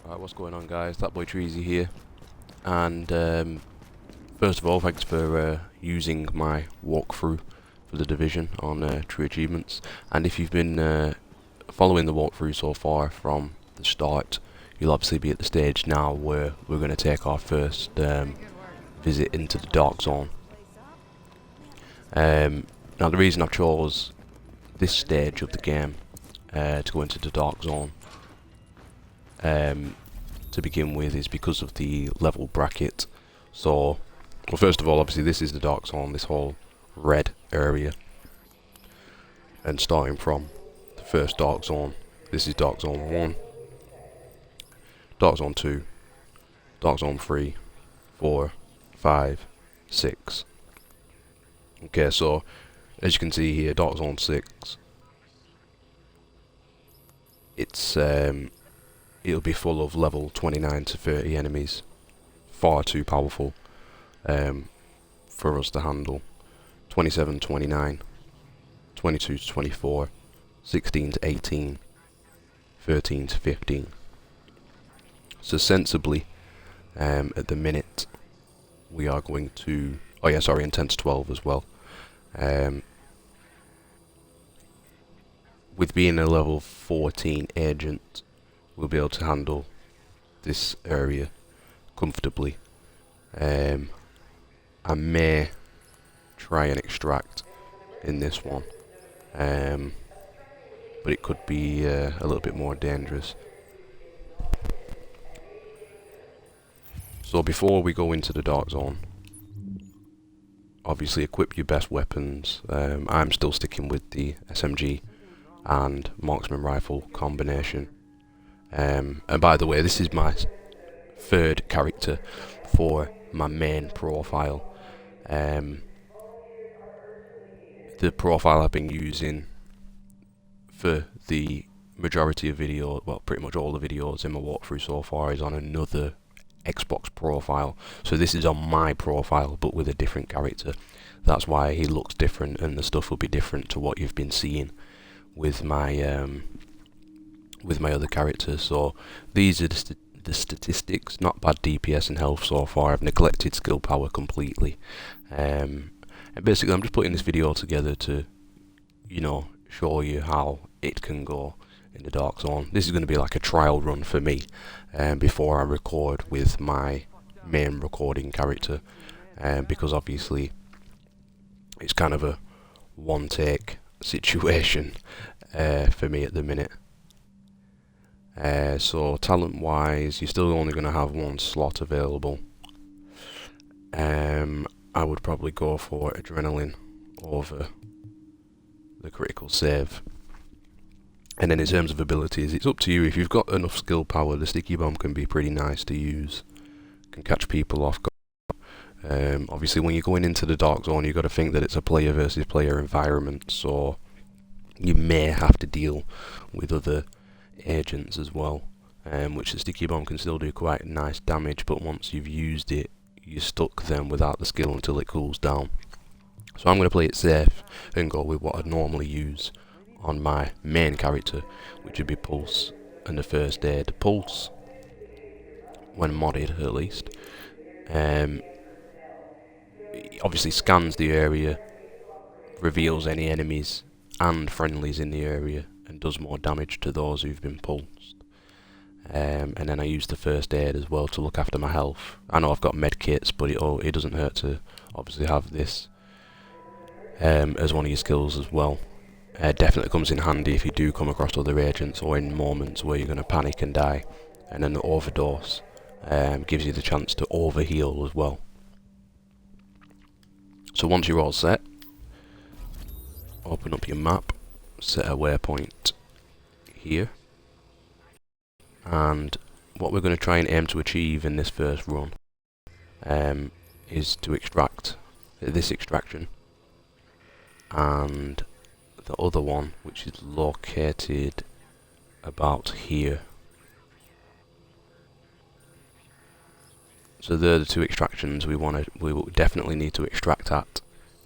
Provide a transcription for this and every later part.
Right, what's going on, guys? That boy Treasy here, and first of all, thanks for using my walkthrough for the Division on True Achievements. And if you've been following the walkthrough so far from the start, you'll obviously be at the stage now where we're going to take our first visit into the Dark Zone. Now, the reason I chose this stage of the game to go into the Dark Zone to begin with is because of the level bracket. So, well, first of all, obviously this is the Dark Zone, this whole red area, and starting from the first Dark Zone, this is Dark Zone 1, Dark Zone 2, Dark Zone 3, 4, 5, 6. Okay, so as you can see here, Dark Zone 6, it's it'll be full of level 29 to 30 enemies, far too powerful for us to handle. 27 to 29, 22 to 24, 16 to 18, 13 to 15. So sensibly, at the minute, we are going to... Oh yeah, sorry, and 10 to 12 as well. With being a level 14 agent, we'll be able to handle this area comfortably. I may try and extract in this one, but it could be a little bit more dangerous. So before we go into the Dark Zone, obviously equip your best weapons. I'm still sticking with the SMG and marksman rifle combination. And by the way, this is my third character for my main profile. The profile I've been using for the majority of videos, well, pretty much all the videos in my walkthrough so far, is on another Xbox profile. So this is on my profile, but with a different character. That's why he looks different, and the stuff will be different to what you've been seeing with my other characters. So these are the statistics. Not bad DPS and health so far. I've neglected skill power completely. And basically I'm just putting this video together to, you know, show you how it can go in the Dark Zone. This is going to be like a trial run for me before I record with my main recording character, because obviously it's kind of a one take situation for me at the minute. So talent wise, you're still only going to have one slot available. I would probably go for adrenaline over the critical save. And then in terms of abilities, it's up to you. If you've got enough skill power, the sticky bomb can be pretty nice to use. Can catch people off guard. Obviously when you're going into the Dark Zone, you've got to think that it's a player versus player environment, so you may have to deal with other agents as well, which the sticky bomb can still do quite nice damage, but once you've used it, you're stuck then without the skill until it cools down. So I'm going to play it safe and go with what I'd normally use on my main character, which would be Pulse and the First Aid. Pulse, when modded at least, obviously scans the area, reveals any enemies and friendlies in the area, and does more damage to those who've been pulsed. And then I use the First Aid as well to look after my health. I know I've got med kits, but it doesn't hurt to obviously have this as one of your skills as well. Definitely comes in handy if you do come across other agents or in moments where you're going to panic and die. And then the overdose gives you the chance to overheal as well. So once you're all set, open up your map, set a waypoint here, and what we're going to try and aim to achieve in this first run is to extract this extraction and the other one, which is located about here. So they're the two extractions we will definitely need to extract at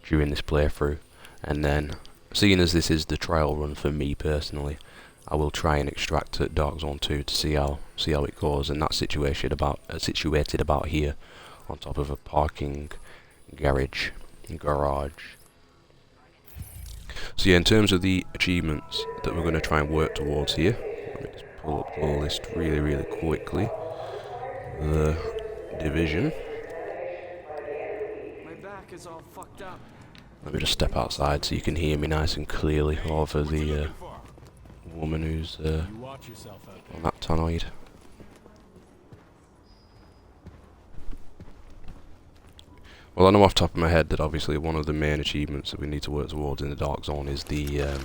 during this playthrough. And then, seeing as this is the trial run for me personally, I will try and extract at Dark Zone 2 to see how it goes, and that's situated about here, on top of a parking garage. So yeah, in terms of the achievements that we're going to try and work towards here, let me just pull up the list really quickly. The Division. My back is all fucked up. Let me just step outside so you can hear me nice and clearly over the woman who's on that tannoid. Well, I know off the top of my head that obviously one of the main achievements that we need to work towards in the Dark Zone is the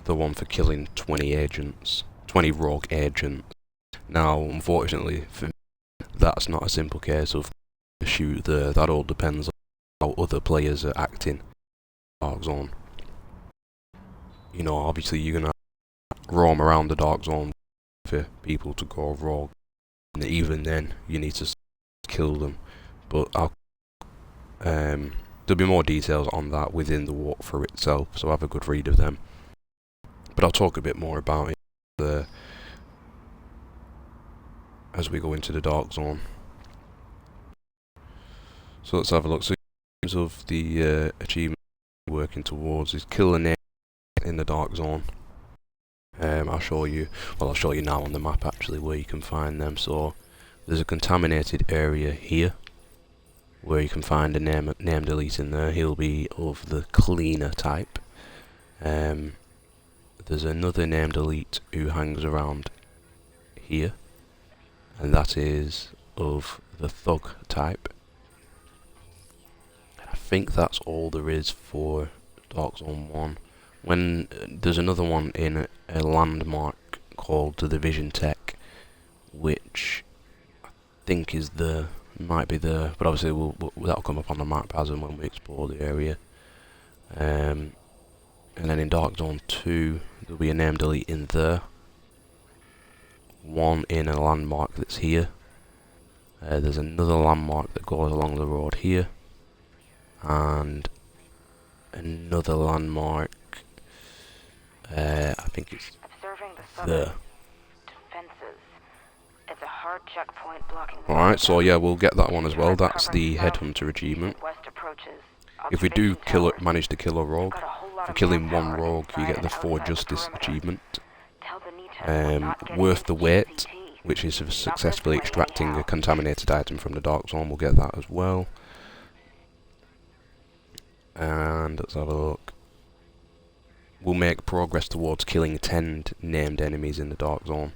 one for killing 20 rogue agents. Now, unfortunately, for me, that's not a simple case of shoot there. That all depends on how other players are acting in the Dark Zone. You know, obviously you're gonna roam around the Dark Zone for people to go rogue, and even then you need to kill them. But there'll be more details on that within the walkthrough itself, so have a good read of them. But I'll talk a bit more about it as we go into the Dark Zone. So let's have a look. So in terms of the achievement we're working towards is kill an agent in the Dark Zone. I'll show you now on the map actually where you can find them. So there's a contaminated area here where you can find a named elite in there. He'll be of the cleaner type. There's another named elite who hangs around here, and that is of the thug type. I think that's all there is for Dark Zone 1. When there's another one in a landmark called the Division Tech, which I think is might be there, but obviously that'll come up on the map as and when we explore the area. And then in Dark Zone 2, there'll be a named elite in there. One in a landmark that's here. There's another landmark that goes along the road here. And another landmark, I think it's there. Alright, so yeah, we'll get that one as well. That's the Headhunter achievement. If we do manage to kill a rogue, for killing one rogue, you get the 4 Justice achievement. Worth the wait, which is for successfully extracting a contaminated item from the Dark Zone. We'll get that as well. And let's have a look. We'll make progress towards killing 10 named enemies in the Dark Zone.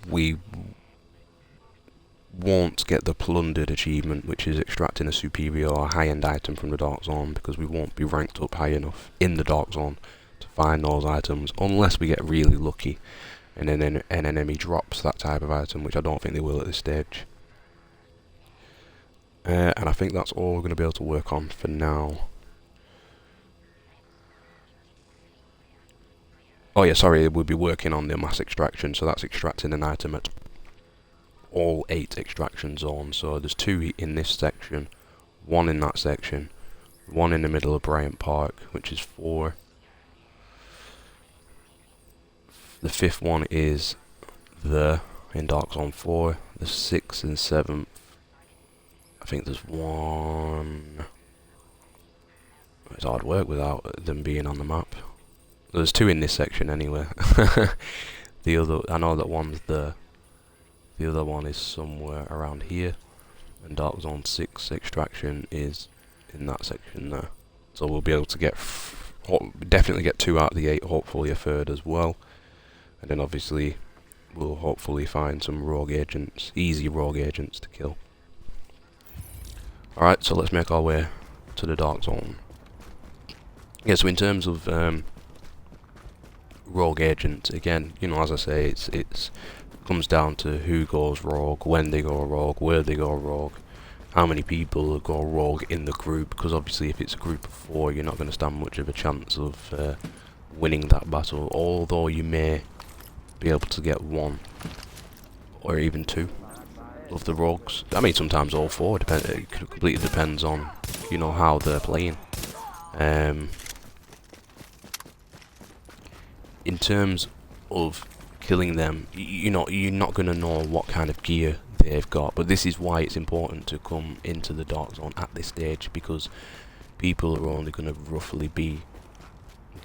We won't get the Plundered achievement, which is extracting a superior or high-end item from the Dark Zone, because we won't be ranked up high enough in the Dark Zone to find those items, unless we get really lucky and then an enemy drops that type of item, which I don't think they will at this stage. And I think that's all we're going to be able to work on for now. Oh yeah, sorry, we'll be working on the mass extraction, so that's extracting an item at all 8 extraction zones. So there's 2 in this section, 1 in that section, 1 in the middle of Bryant Park, which is 4. The 5th one is there in Dark Zone 4. The 6th and 7th, I think there's 1. It's hard work without them being on the map. There's 2 in this section anyway. The other, I know that one's there. The other one is somewhere around here, and Dark Zone 6 extraction is in that section there. So we'll be able to get definitely get 2 out of the 8, hopefully a 3rd as well. And then obviously we'll hopefully find some rogue agents, easy rogue agents to kill. Alright, so let's make our way to the Dark Zone. Yeah, so in terms of rogue agents, again, you know, as I say, it's comes down to who goes rogue, when they go rogue, where they go rogue, how many people go rogue in the group, because obviously if it's a group of 4, you're not going to stand much of a chance of winning that battle, although you may be able to get 1 or even 2 of the rogues. I mean, sometimes all 4, it completely depends on, you know, how they're playing. in terms of killing them, you're not going to know what kind of gear they've got, but this is why it's important to come into the Dark Zone at this stage, because people are only going to roughly be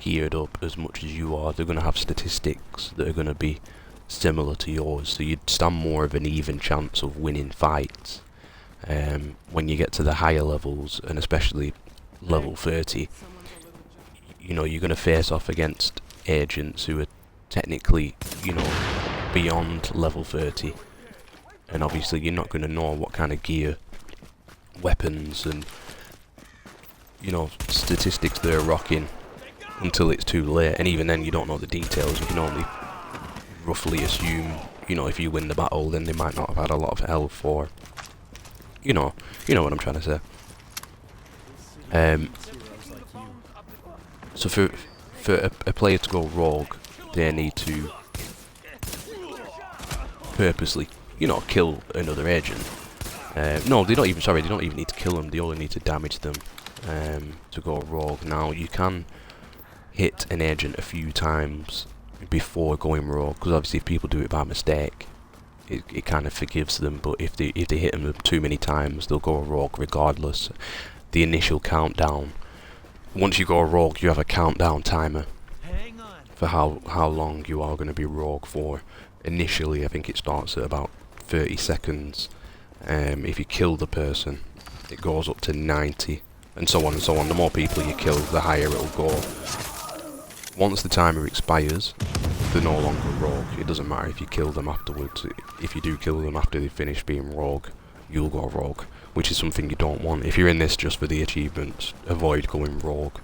geared up as much as you are. They're going to have statistics that are going to be similar to yours, so you'd stand more of an even chance of winning fights. When you get to the higher levels, and especially level 30, you're going to face off against agents who are technically, beyond level 30. And obviously you're not going to know what kind of gear, weapons and, statistics they're rocking until it's too late. And even then you don't know the details. You can only roughly assume, if you win the battle, then they might not have had a lot of health, or, you know what I'm trying to say. So for a player to go rogue, they need to purposely, kill another agent. No, they don't even need to kill them, they only need to damage them to go rogue. Now, you can hit an agent a few times before going rogue, because obviously if people do it by mistake, it kind of forgives them, but if they hit them too many times, they'll go rogue regardless. The initial countdown, once you go rogue, you have a countdown timer for how long you are going to be rogue for. Initially, I think it starts at about 30 seconds. If you kill the person, it goes up to 90, and so on and so on. The more people you kill, the higher it'll go. Once the timer expires, they're no longer rogue. It doesn't matter if you kill them afterwards. If you do kill them after they finish being rogue, you'll go rogue, which is something you don't want. If you're in this just for the achievements, avoid going rogue.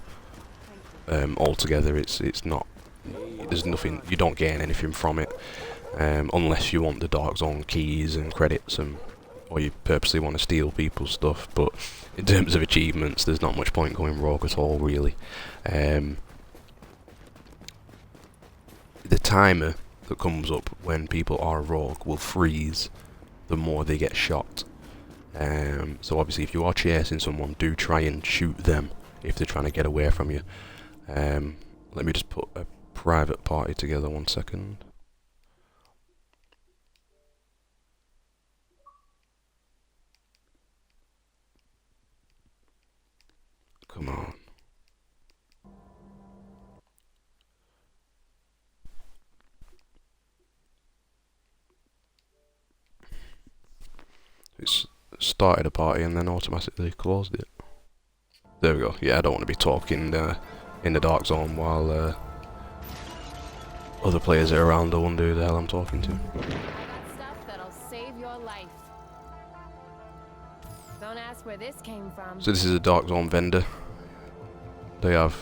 Altogether, it's not. There's nothing. You don't gain anything from it, unless you want the Dark Zone keys and credits, or you purposely want to steal people's stuff. But in terms of achievements, there's not much point going rogue at all, really. The timer that comes up when people are rogue will freeze the more they get shot. So obviously if you are chasing someone, do try and shoot them if they're trying to get away from you. Let me just put a private party together, 1 second. Come on. It's started a party and then automatically closed it. There we go. Yeah, I don't want to be talking in the Dark Zone while other players are around. I wonder who the hell I'm talking to. Stuff that'll save your life. Don't ask where this came from. So this is a Dark Zone vendor. They have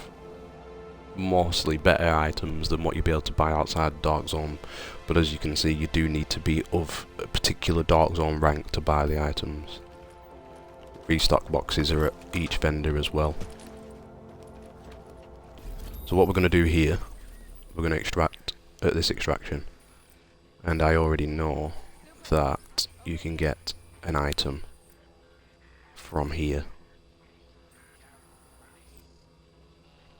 mostly better items than what you'll be able to buy outside Dark Zone, but as you can see, you do need to be of a particular Dark Zone rank to buy the items. Restock boxes are at each vendor as well. So what we're going to do here, we're going to extract at this extraction, and I already know that you can get an item from here.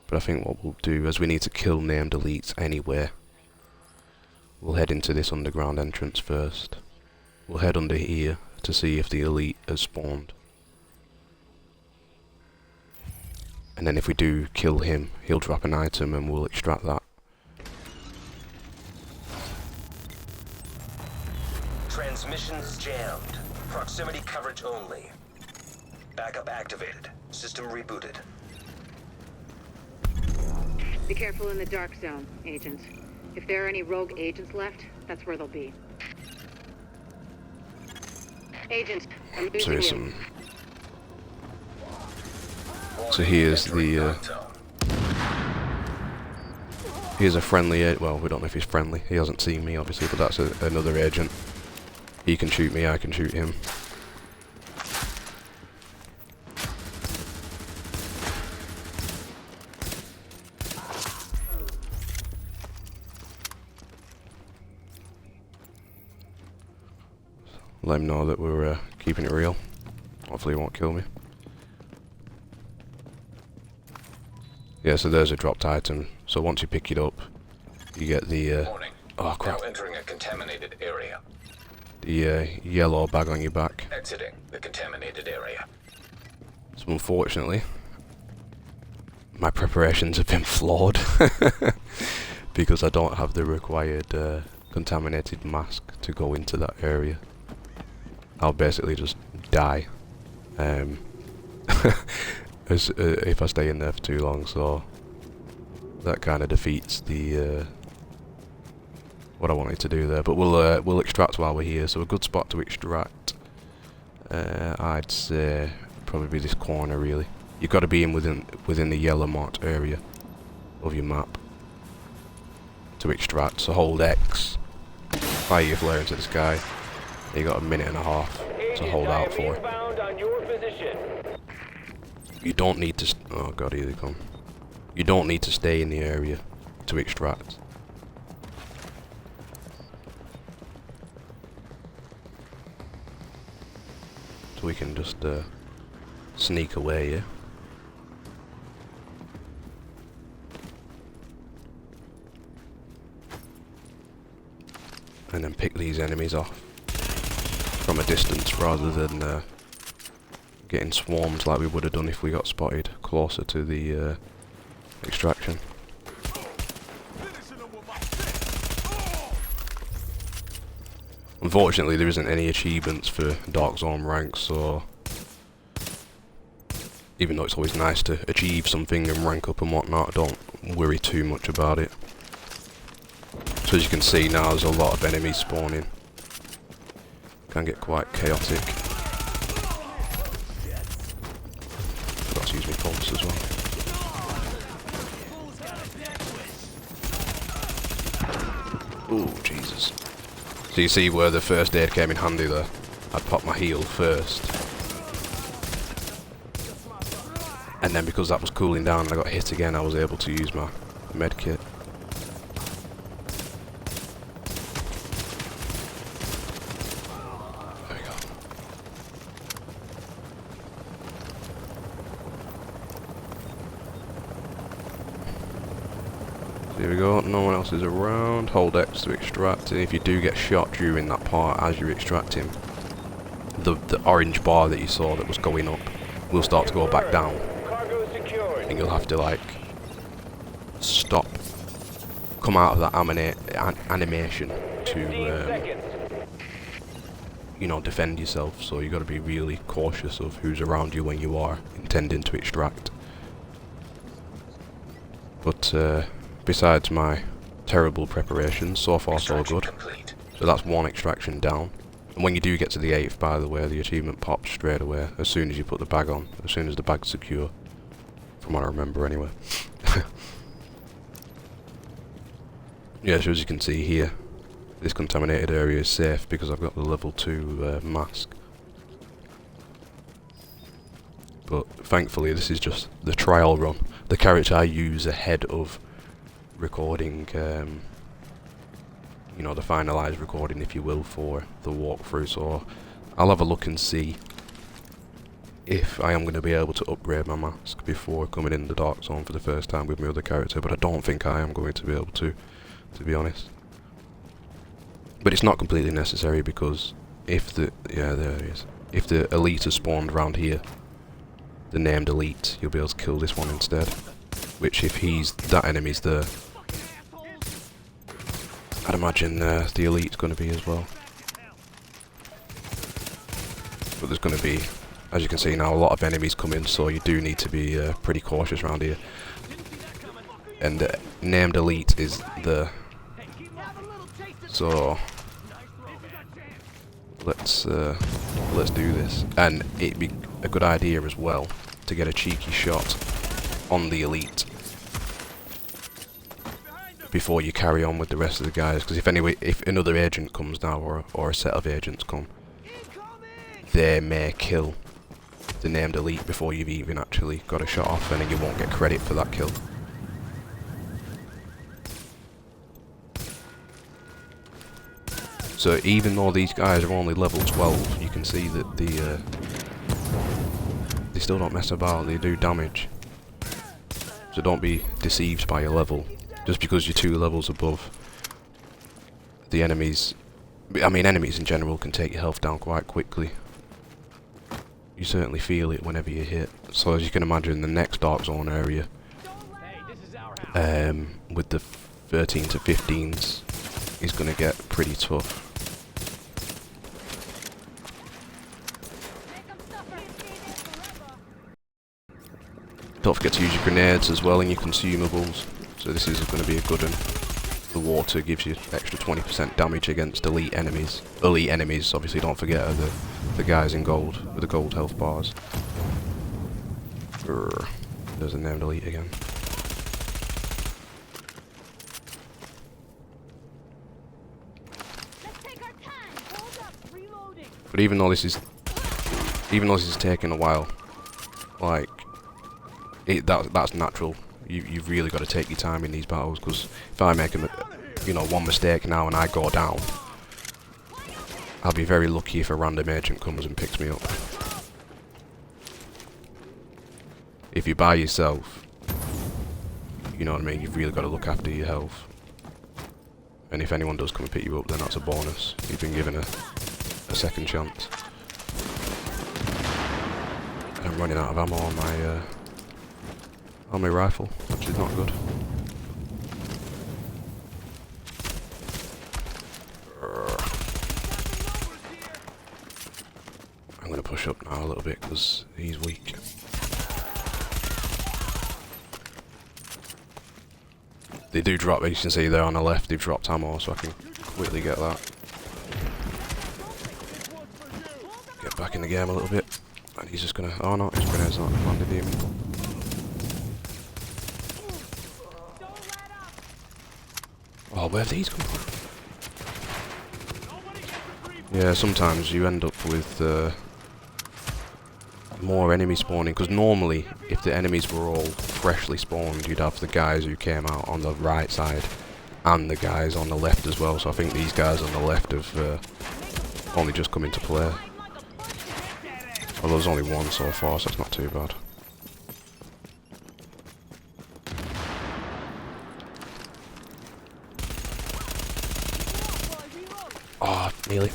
But I think what we'll do, as we need to kill named elites anywhere, we'll head into this underground entrance first. We'll head under here to see if the elite has spawned. And then if we do kill him, he'll drop an item and we'll extract that. Transmissions jammed. Proximity coverage only. Backup activated. System rebooted. Be careful in the Dark Zone, agents. If there are any rogue agents left, that's where they'll be. Agent, I'm losing So you. here's some. So here's the. Here's a friendly. Well, we don't know if he's friendly. He hasn't seen me, obviously, but that's another agent. He can shoot me. I can shoot him. Let him know that we're keeping it real. Hopefully he won't kill me. Yeah, so there's a dropped item. So once you pick it up, you get the Warning. oh crap, Now entering a contaminated area. the yellow bag on your back. Exiting the contaminated area. So unfortunately, my preparations have been flawed because I don't have the required contaminated mask to go into that area. I'll basically just die if I stay in there for too long, so that kind of defeats the what I wanted to do there. But we'll extract while we're here, so a good spot to extract, I'd say probably this corner really. You've got to be within the yellow marked area of your map to extract, so hold X, fire your flare into the sky. You got a minute and a half to hold out for. You don't need to. Oh god, here they come. You don't need to stay in the area to extract. So we can just sneak away, yeah. And then pick these enemies off from a distance rather than getting swarmed like we would have done if we got spotted closer to the extraction. Unfortunately, there isn't any achievements for Dark Zone ranks, so even though it's always nice to achieve something and rank up and whatnot, don't worry too much about it. So as you can see now, there's a lot of enemies spawning. Can get quite chaotic. Forgot to use my pulse as well. Ooh, Jesus. So you see where the first aid came in handy there? I'd pop my heal first. And then because that was cooling down and I got hit again, I was able to use my med kit. Here we go, no one else is around. Hold X to extract, and if you do get shot during that part as you're extracting, the orange bar that you saw that was going up will start to go back down. And you'll have to like stop, come out of that animation to you know, defend yourself. So you got to be really cautious of who's around you when you are intending to extract. But besides my terrible preparations, so far so good. So that's one extraction down. And when you do get to the 8th, by the way, the achievement pops straight away as soon as you put the bag on, as soon as the bag's secure. From what I remember anyway. Yeah, so as you can see here, this contaminated area is safe because I've got the level 2 mask. But thankfully this is just the trial run. The character I use ahead of recording, you know, the finalised recording, if you will, for the walkthrough. So I'll have a look and see if I am going to be able to upgrade my mask before coming in the Dark Zone for the first time with my other character, but I don't think I am going to be able to be honest. But it's not completely necessary because if the, yeah, there it is. If the elite has spawned around here, the named elite, you'll be able to kill this one instead. Which, if that enemy's there, I'd imagine the elite's going to be as well. But there's going to be, as you can see now, a lot of enemies coming, so you do need to be pretty cautious around here. And named elite is the... So let's do this. And it'd be a good idea as well to get a cheeky shot on the elite before you carry on with the rest of the guys, because if another agent comes now, or a set of agents come, they may kill the named elite before you've even actually got a shot off, and then you won't get credit for that kill. So even though these guys are only level 12, you can see that they still don't mess about, they do damage. So don't be deceived by your level. just because you're 2 levels above the enemies. I mean, enemies in general can take your health down quite quickly. You certainly feel it whenever you hit. So as you can imagine, the next Dark Zone area, with the 13 to 15s, is going to get pretty tough. Don't forget to use your grenades as well and your consumables. So this is going to be a good one. The water gives you extra 20% damage against elite enemies. Elite enemies, obviously, don't forget, are the guys in gold with the gold health bars. Urgh. There's a named elite again. But even though this is taking a while, like, that's natural. You've really got to take your time in these battles, because if I make one mistake now and I go down, I'll be very lucky if a random agent comes and picks me up. If you're by yourself, you know what I mean, you've really got to look after your health. And if anyone does come and pick you up, then that's a bonus. You've been given a second chance. I'm running out of ammo on my rifle, which is not good. I'm going to push up now a little bit because he's weak. They do drop, as you can see there on the left, they've dropped ammo, so I can quickly get that. Get back in the game a little bit. And he's just going to... Oh no, his grenade's not landed him. Oh, where have these come from? Yeah, sometimes you end up with more enemy spawning, because normally, if the enemies were all freshly spawned, you'd have the guys who came out on the right side, and the guys on the left as well, so I think these guys on the left have only just come into play. Although there's only one so far, so it's not too bad. Oh, nearly.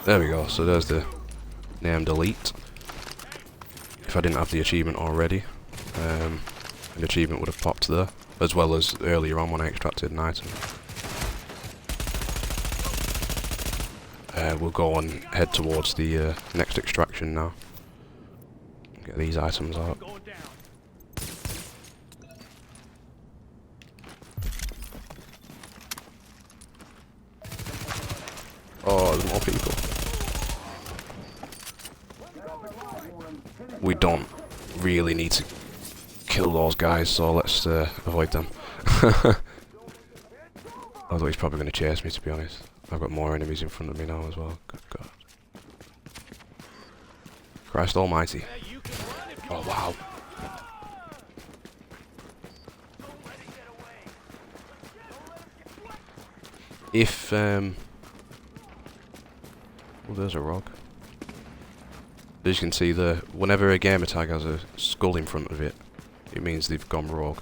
There we go, so there's the named elite. If I didn't have the achievement already, an achievement would have popped there, as well as earlier on when I extracted an item. We'll go and head towards the next extraction now. Get these items out. Oh, there's more people. We don't really need to kill those guys, so let's avoid them. Although he's probably going to chase me, to be honest. I've got more enemies in front of me now as well. Good God. Christ almighty. Oh, wow. If, oh, there's a rock. As you can see there, whenever a gamer tag has a skull in front of it, it means they've gone rogue.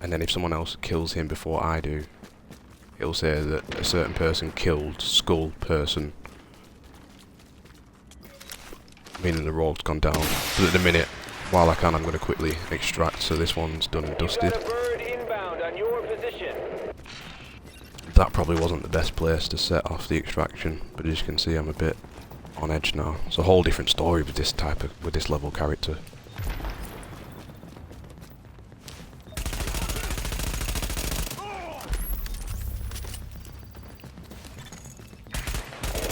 And then if someone else kills him before I do, it'll say that a certain person killed skull person, meaning the rogue's gone down. But at the minute, while I can, I'm going to quickly extract, so this one's done and dusted. That probably wasn't the best place to set off the extraction, but as you can see, I'm a bit on edge now. It's a whole different story with this level character.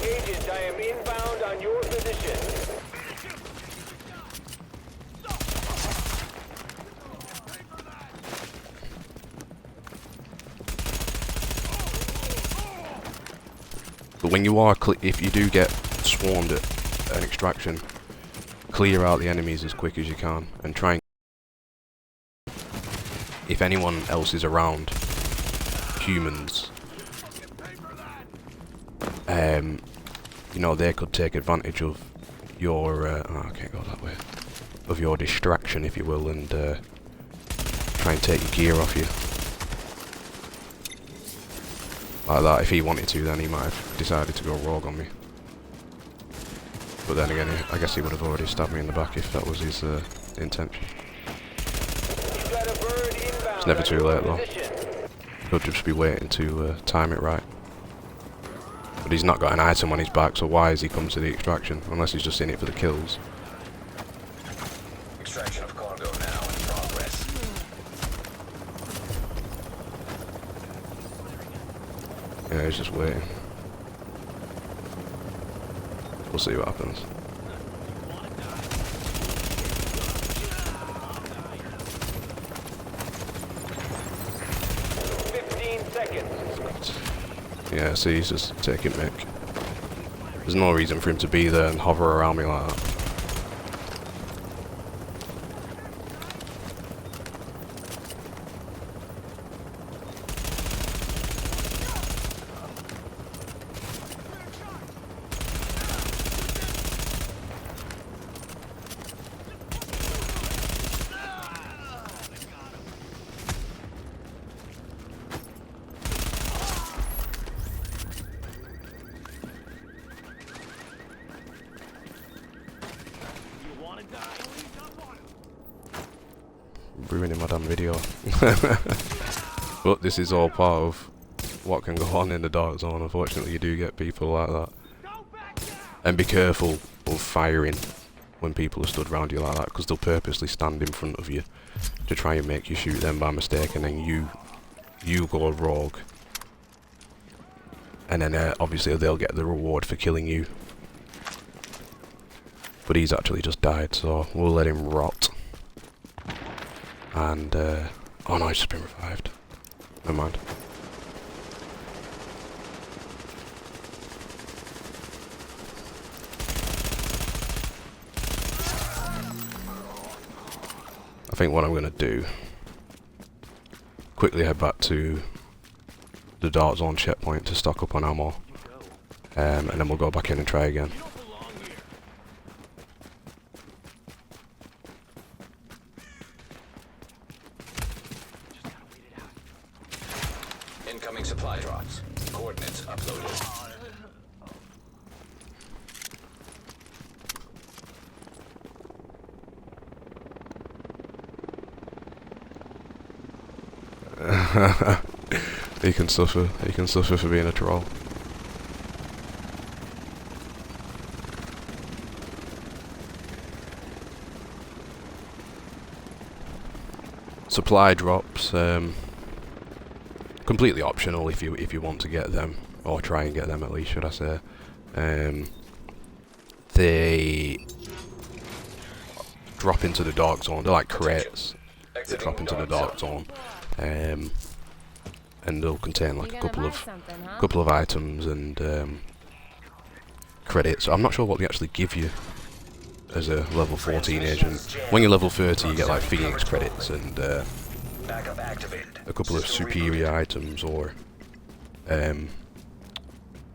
Agent, I am inbound on your position. But when you are, if you do get swarmed at an extraction, clear out the enemies as quick as you can, and try and, if anyone else is around, humans, you know, they could take advantage of your, oh, I can't go that way, of your distraction, if you will, and try try and take your gear off you. Like that. If he wanted to, then he might have decided to go rogue on me. But then again, I guess he would have already stabbed me in the back if that was his intention. You've got a bird inbound. It's never too late though. Position. He'll just be waiting to time it right. But he's not got an item on his back, so why has he come to the extraction? Unless he's just in it for the kills. Extraction of cargo now in progress. Yeah, he's just waiting. We'll see what happens. Yeah, see, he's just taking mick. There's no reason for him to be there and hover around me like that. Ruining my damn video. But this is all part of what can go on in the dark zone. Unfortunately, you do get people like that. And be careful of firing when people are stood around you like that, because they'll purposely stand in front of you to try and make you shoot them by mistake, and then you go rogue. And then obviously they'll get the reward for killing you. But he's actually just died, so we'll let him rot. And, oh no, he's just been revived. Never mind. I think what I'm going to do, quickly head back to the dark zone checkpoint to stock up on ammo. And then we'll go back in and try again. Incoming supply drops. Coordinates uploaded. He can suffer. He can suffer for being a troll. Supply drops, completely optional if you want to get them, or try and get them at least, should I say. They drop into the dark zone. They're like crates. They drop into the dark zone, and they'll contain like a couple of items and credits. I'm not sure what they actually give you as a level 14 agent. When you're level 30, you get like Phoenix credits and Backup activated. a couple of superior items or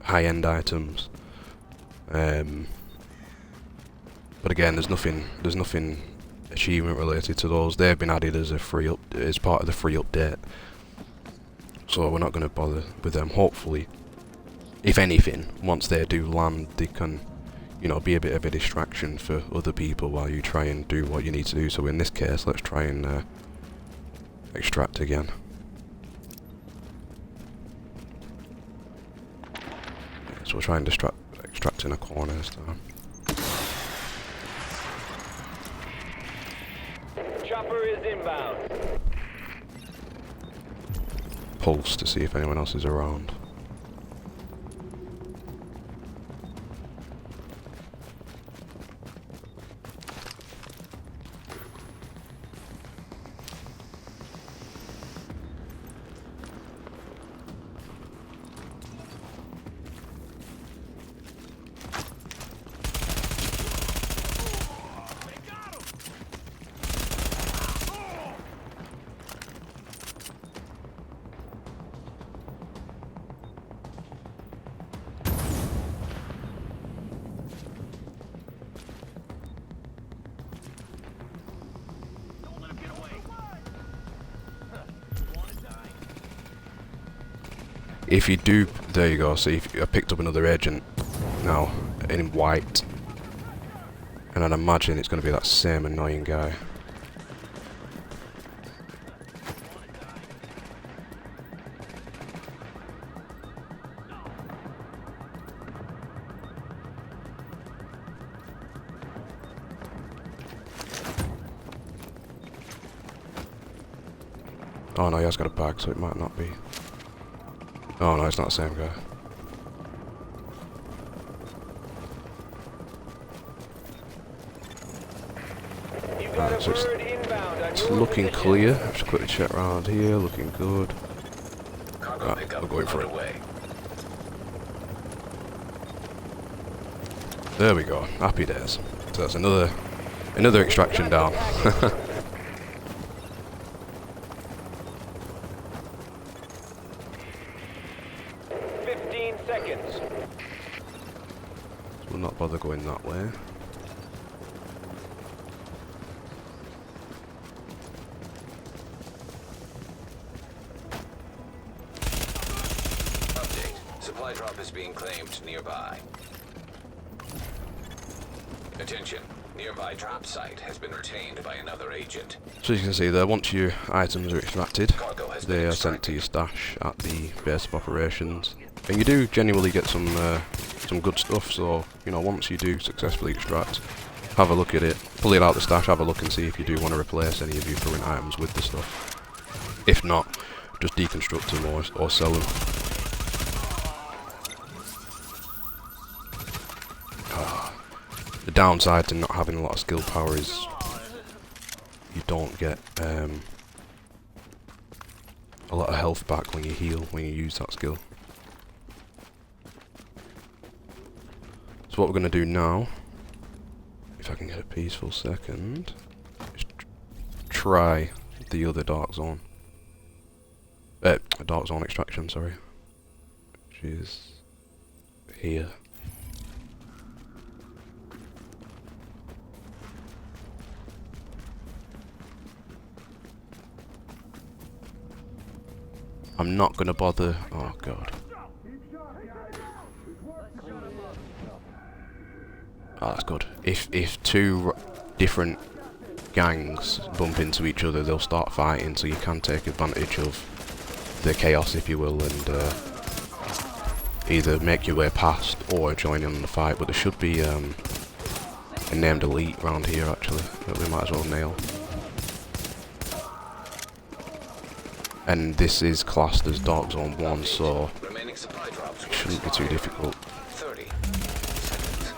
high-end items. But again, there's nothing achievement related to those. They've been added as as part of the free update. So we're not going to bother with them. Hopefully, if anything, once they do land, they can, you know, be a bit of a distraction for other people while you try and do what you need to do. So in this case, let's try and extract again. So we'll try and extract in a corner this time. Chopper is inbound. Pulse to see if anyone else is around. If you do, there you go. See, if I picked up another agent now in white, and I'd imagine it's going to be that same annoying guy. Oh no, he has got a bag, so it might not be. Oh no, it's not the same guy. You got Right, a so bird inbound on it's your looking position. clear. Just quickly check around here, looking good. Cargo Right, pickup we're going for it. underway. There we go, happy days. So that's another extraction down. 15 seconds. We'll not bother going that way. Update. Supply drop is being claimed nearby. Attention. Nearby drop site has been retained by another agent. So as you can see there, once your items are extracted, Cargo has they been are sent to extracted. your stash at the base of operations. And you do genuinely get some good stuff, so, you know, once you do successfully extract, have a look at it, pull it out the stash, have a look and see if you do want to replace any of your current items with the stuff. If not, just deconstruct them or sell them. The downside to not having a lot of skill power is you don't get a lot of health back when you heal, when you use that skill. So what we're going to do now, if I can get a peaceful second, is try the other dark zone. Dark zone extraction, sorry. Which is here. I'm not going to bother. Oh god. Oh, that's good. If two different gangs bump into each other, they'll start fighting, so you can take advantage of the chaos, if you will, and either make your way past or join in the fight. But there should be a named elite around here, actually, that we might as well nail. And this is classed as Dark Zone 1, so Remaining supply drops it shouldn't be too difficult. 30 seconds.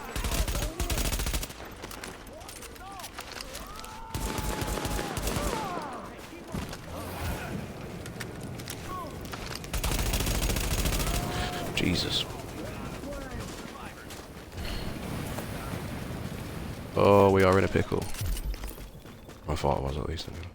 Jesus. Oh, we are in a pickle. I thought it was, at least. Anyway.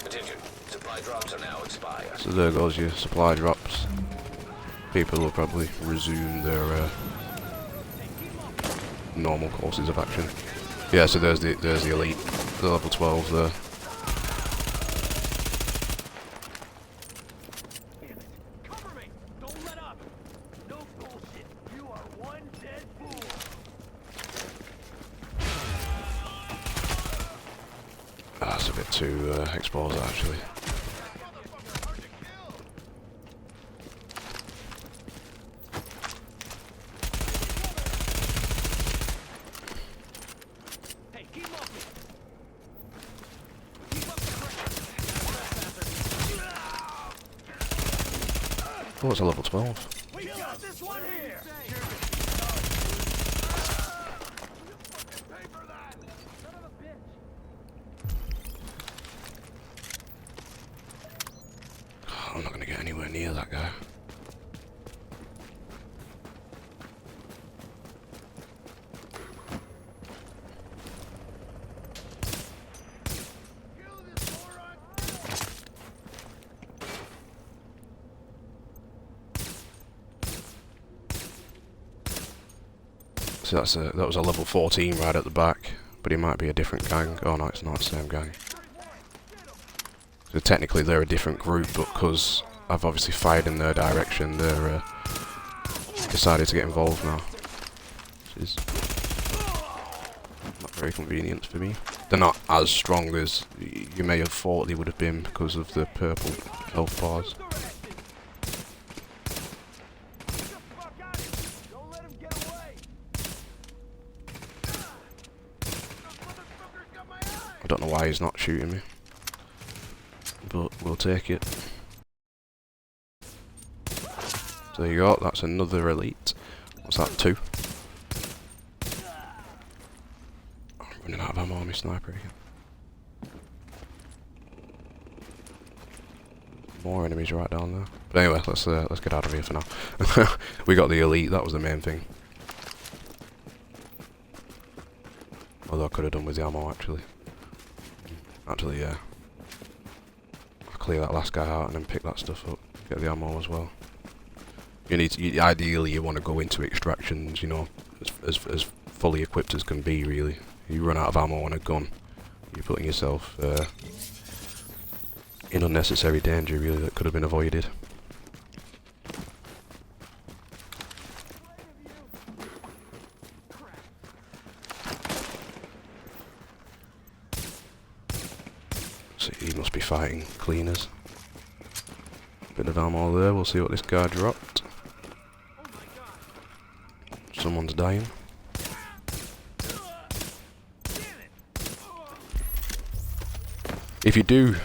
Attention. Supply drops are now expired. So there goes your supply drops. People will probably resume their normal courses of action. Yeah, so there's the elite, the level 12 there. Cover me! Don't let up! No bullshit! You are one dead fool! That's a bit too exposed, actually. Hey, keep moving! Keep up the pressure! Oh, it's a level 12. We got this one here! Pay for that! Son of a bitch! I'm not going to get anywhere near that guy. So that was a level 14 right at the back, but he might be a different gang. Oh no, it's not the same gang. So technically they're a different group, but because I've obviously fired in their direction, they're decided to get involved now. Which is not very convenient for me. They're not as strong as you may have thought they would have been because of the purple health bars. Don't let him get away. Motherfucker's got my eye. I don't know why he's not shooting me, but we'll take it. So there you go, that's another elite. What's that, 2? I'm running out of ammo on my sniper again. More enemies right down there. But anyway, let's get out of here for now. We got the elite, that was the main thing. Although I could have done with the ammo actually. Actually, yeah. I'll clear that last guy out and then pick that stuff up. Get the ammo as well. You need to, ideally you want to go into extractions, you know, as fully equipped as can be really. You run out of ammo on a gun, you're putting yourself in unnecessary danger really that could have been avoided. So he must be fighting cleaners. Bit of ammo there, we'll see what this guy dropped. Someone's dying. If you do...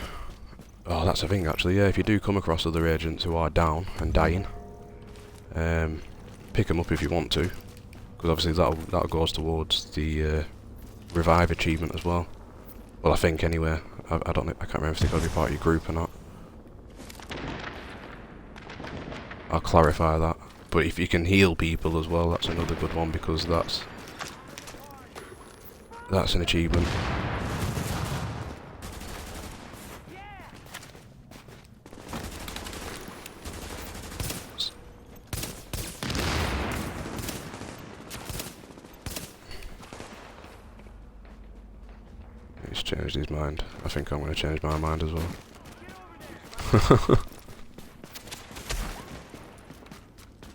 Oh, that's a thing actually, yeah, if you do come across other agents who are down and dying, pick them up if you want to, because obviously that goes towards the revive achievement as well. Well, I think anyway. I don't know, I can't remember if they've got to be part of your group or not. I'll clarify that. But if you can heal people as well, that's another good one, because that's an achievement. He's changed his mind. I think I'm going to change my mind as well.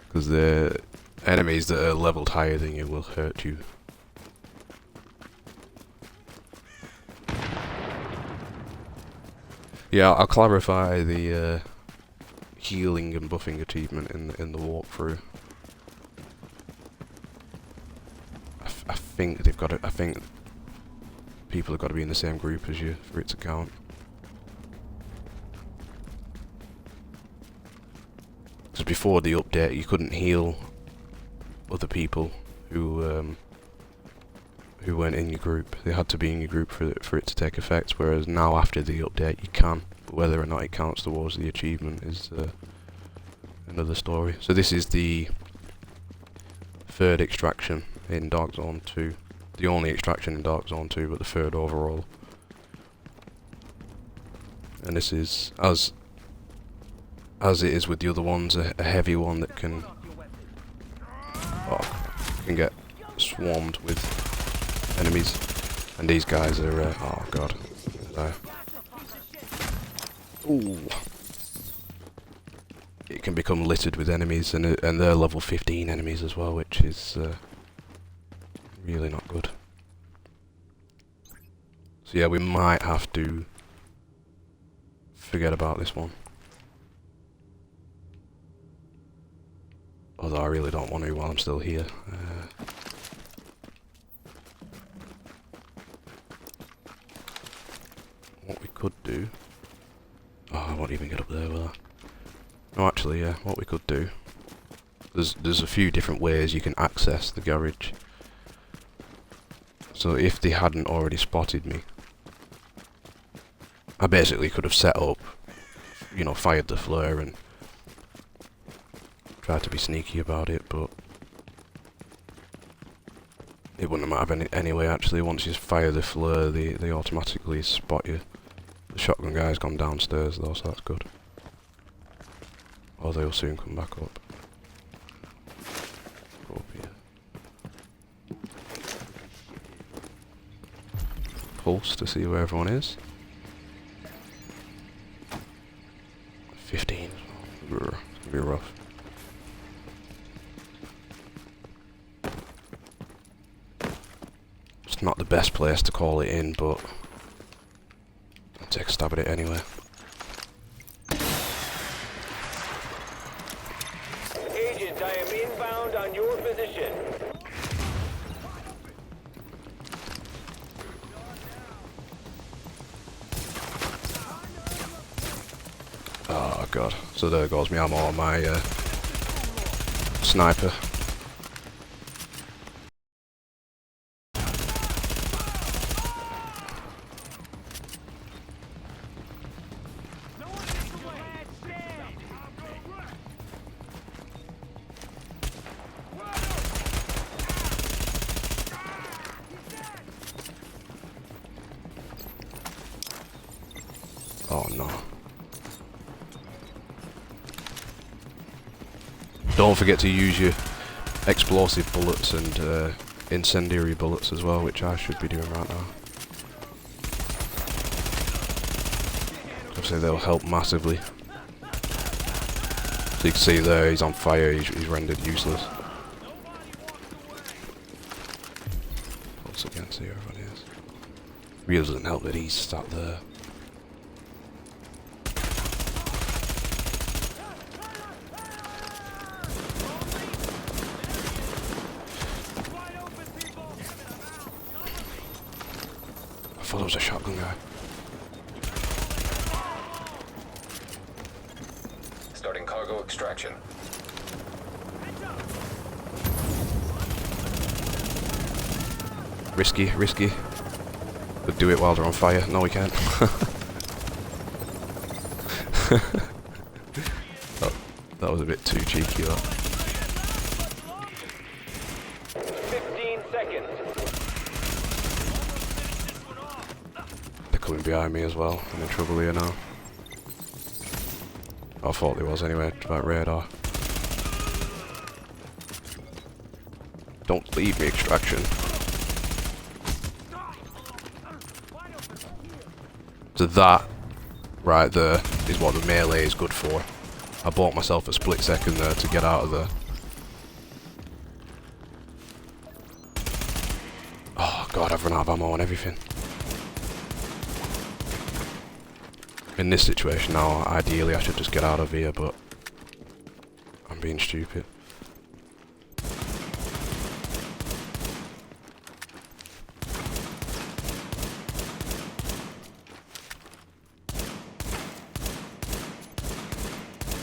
Because the enemies that are leveled higher than you will hurt you. Yeah, I'll clarify the healing and buffing achievement in the walkthrough. I think they've got it. I think people have got to be in the same group as you for it to count. Because before the update, you couldn't heal other people who weren't in your group. They had to be in your group for it to take effect. Whereas now, after the update, you can. But whether or not it counts towards the achievement is another story. So this is the third extraction in Dark Zone 2. The only extraction in Dark Zone 2, but the third overall. And this is as it is with the other ones, a heavy one that can get swarmed with enemies, and these guys are oh god, ooh, it can become littered with enemies, and they're level 15 enemies as well, which is really not good. So yeah, we might have to forget about this one. Although I really don't want to while I'm still here. What we could do... Oh, I won't even get up there, will I? No, actually, yeah, what we could do... There's a few different ways you can access the garage. So if they hadn't already spotted me, I basically could have set up, you know, fired the flare and tried to be sneaky about it, but it wouldn't have mattered anyway. Actually, once you fire the flare, they automatically spot you. The shotgun guy's gone downstairs though, so that's good. Or they'll soon come back up. Go up here. pulse to see where everyone is. 15. It's gonna be rough. It's not the best place to call it in, but I'll take a stab at it anyway. Agent, I am inbound on your position. Oh god. So there goes my ammo on my sniper. Oh no. Don't forget to use your explosive bullets and incendiary bullets as well, which I should be doing right now. Obviously they'll help massively. So you can see there, he's on fire, he's rendered useless. Pulse again, see where everybody is. Really doesn't help that he's sat there. I thought it was a shotgun guy. Starting cargo extraction. Risky, risky. Could do it while they're on fire. No, we can't. That was a bit too cheeky, that. 15 seconds. They're coming behind me as well. I'm in trouble here now. I thought there was anyway, about radar. Don't leave me, extraction. So that, right there, is what the melee is good for. I bought myself a split second there to get out of there. Oh god, I've run out of ammo and everything. In this situation now, ideally I should just get out of here, but I'm being stupid.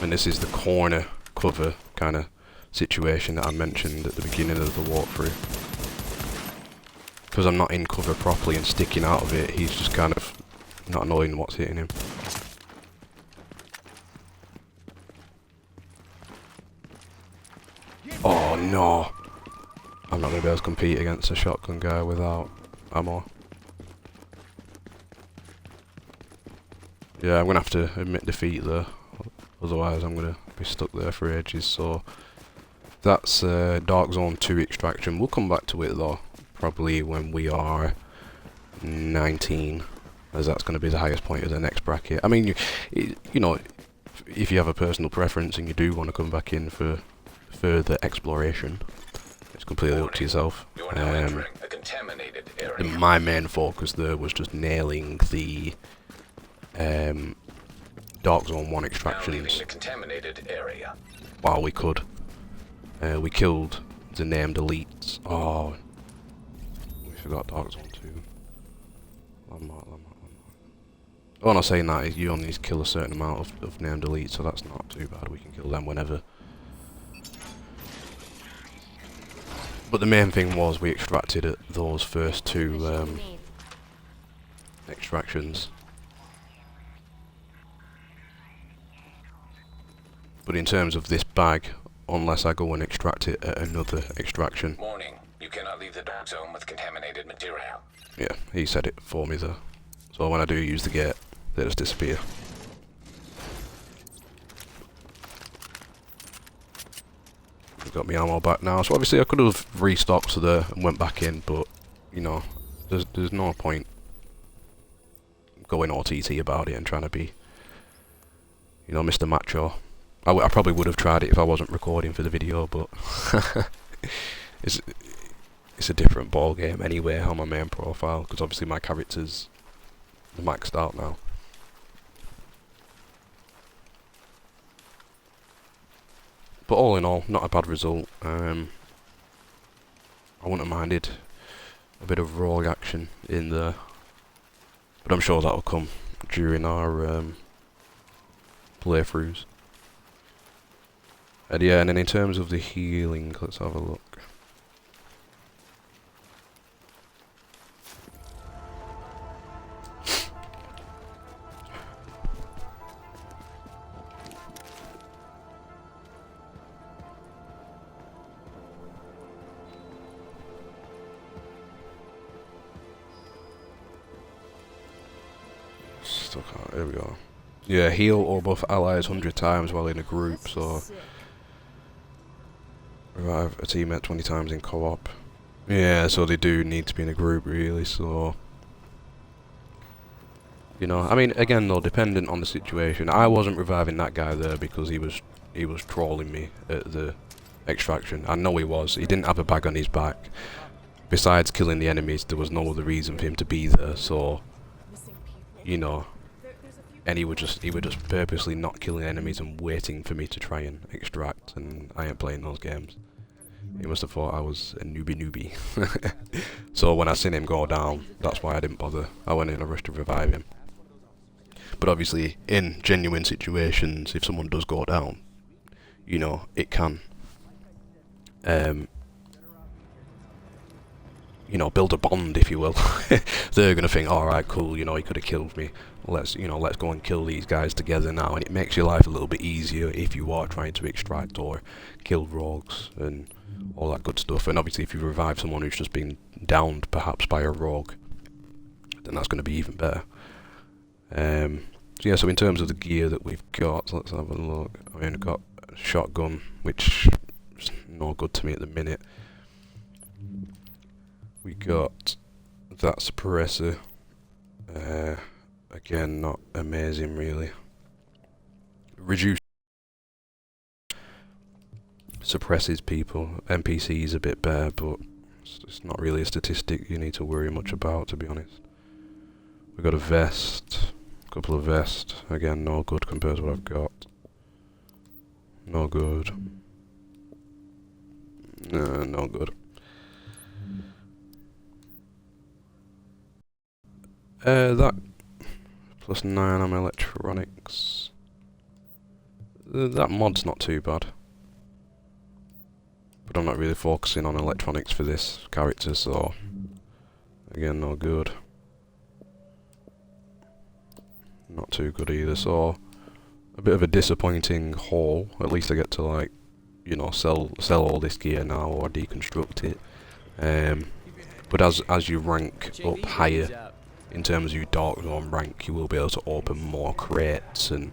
And this is the corner cover kind of situation that I mentioned at the beginning of the walkthrough. Because I'm not in cover properly and sticking out of it, he's just kind of not knowing what's hitting him. Oh no! I'm not going to be able to compete against a shotgun guy without ammo. Yeah, I'm going to have to admit defeat there. Otherwise I'm going to be stuck there for ages. So that's Dark Zone 2 extraction. We'll come back to it though, probably when we are 19, as that's going to be the highest point of the next bracket. I mean, you know, if you have a personal preference and you do want to come back in for further exploration, it's completely up to yourself. You are now entering a contaminated area. My main focus there was just nailing the Dark Zone 1 Now leaving extractions the contaminated area. while we could. We killed the named elites. Oh, we forgot Dark Zone 2. Landmark. All I'm saying that is you only need to kill a certain amount of named elites, so that's not too bad. We can kill them whenever. But the main thing was we extracted those first two extractions. But in terms of this bag, unless I go and extract it at another extraction. Warning, you cannot leave the dark zone with contaminated material. Yeah, he said it for me there. So when I do use the gate, they just disappear. I've got my ammo back now, so obviously I could have restocked there and went back in, but, you know, there's no point going OTT about it and trying to be, you know, Mr. Macho. I probably would have tried it if I wasn't recording for the video, but it's a different ball game anyway on my main profile, because obviously my characters are maxed out now. But all in all, not a bad result. I wouldn't have minded a bit of rogue action in there, but I'm sure that'll come during our playthroughs. And yeah, and then in terms of the healing, let's have a look. Still can't, there we go. Yeah, heal or buff allies 100 times while in a group, so revive a teammate 20 times in co-op. Yeah, so they do need to be in a group really, so you know, I mean, again though, dependent on the situation. I wasn't reviving that guy there because he was trolling me at the extraction. I know he was. He didn't have a bag on his back. Besides killing the enemies, there was no other reason for him to be there, so you know, and he would just purposely not killing enemies and waiting for me to try and extract, and I ain't playing those games. He must have thought I was a newbie. So when I seen him go down, that's why I didn't bother. I went in a rush to revive him. But obviously, in genuine situations, if someone does go down, you know, it can, you know, build a bond, if you will. They're gonna think, alright, cool, you know, he could have killed me. Let's go and kill these guys together now. And it makes your life a little bit easier if you are trying to extract or kill rogues and all that good stuff. And obviously if you revive someone who's just been downed perhaps by a rogue, then that's going to be even better. So yeah, so in terms of the gear that we've got, let's have a look. I mean, I've got a shotgun, which is no good to me at the minute. We got that suppressor. Again, not amazing really. Reduce suppresses people. NPCs a bit better, but it's not really a statistic you need to worry much about, to be honest. We got a vest, a couple of vests. Again, no good compared to what I've got. No good. No good. That +9 on my electronics. That mod's not too bad. But I'm not really focusing on electronics for this character, so again, no good. Not too good either, so a bit of a disappointing haul. At least I get to, like, you know, sell all this gear now or deconstruct it. But as you rank up higher in terms of your Dark Zone rank, you will be able to open more crates and,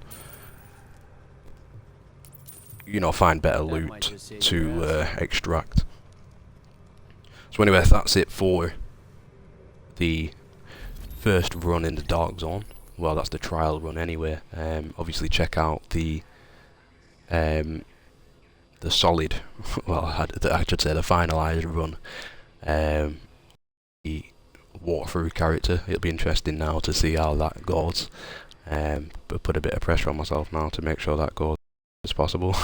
you know, find better loot to extract. So anyway, that's it for the first run in the Dark Zone. Well, that's the trial run anyway. Obviously check out the solid, well, I should say the finalised run. The walkthrough character. It'll be interesting now to see how that goes. But put a bit of pressure on myself now to make sure that goes as possible.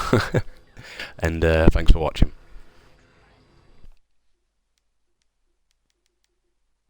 And thanks for watching.